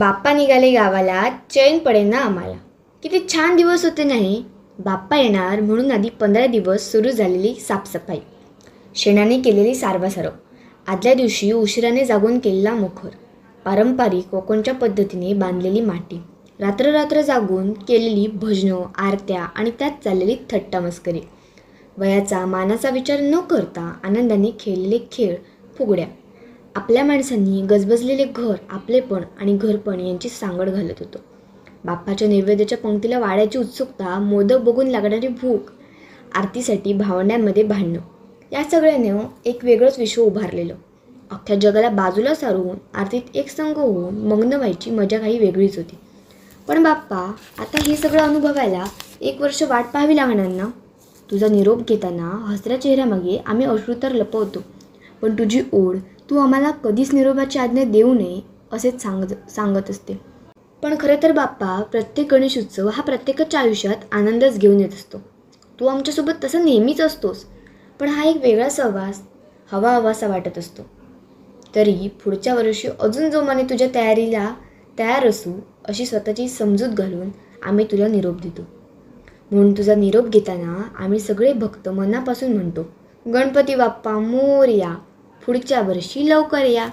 बाप्पा निघाले गावाला, चैन पडेना आम्हाला. किती छान दिवस होते नाही. बाप्पा येणार म्हणून आधी 15 दिवस सुरू झालेली साफसफाई, शेणाने केलेली सारवासारव, आदल्या दिवशी उशिराने जागून केलेला मुखर, पारंपरिक कोकणच्या पद्धतीने बांधलेली माटी, रात्र रात्र जागून केलेली भजनं, आरत्या आणि त्यात चाललेली थट्टा मस्करी, वयाचा मानाचा विचार न करता आनंदाने खेळलेले खेळ, फुगड्या. आपल्या माणसांनी गजबजलेले घर, आपलेपण आणि घरपण यांची सांगड घालत होतं. बाप्पाच्या नैवेद्याच्या पंक्तीला वाढायची उत्सुकता, मोदक बघून लागणारी भूक, आरतीसाठी भावंड्यांमध्ये भांडणं, या सगळ्यानं एक वेगळंच विश्व उभारलेलं. अख्ख्या जगाला बाजूला सारून आरतीत एक संघ होऊन मग्न व्हायची मजा काही वेगळीच होती. पण बाप्पा, आता हे सगळं अनुभवायला 1 वर्ष वाट पाहावी लागणार ना. तुझा निरोप घेताना हसऱ्या चेहऱ्यामागे आम्ही अश्रू तर लपवतो, पण तुझी ओढ, तू आम्हाला कधीच निरोपाची आज्ञा देऊ नये असेच सांगत असते. पण खरं तर बाप्पा, प्रत्येक गणेश उत्सव हा प्रत्येकाच्या आयुष्यात आनंदच घेऊन येत असतो. तू आमच्यासोबत तसं नेहमीच असतोस, पण हा एक वेगळा सहवास हवा हवासा वाटत असतो. तरी पुढच्या वर्षी अजून जोमाने तुझ्या तयारीला तयार असू अशी स्वतःची समजूत घालून आम्ही तुला निरोप देतो. म्हणून तुझा निरोप घेताना आम्ही सगळे भक्त मनापासून म्हणतो, गणपती बाप्पा मोरया, पुढच्या वर्षी लवकर या.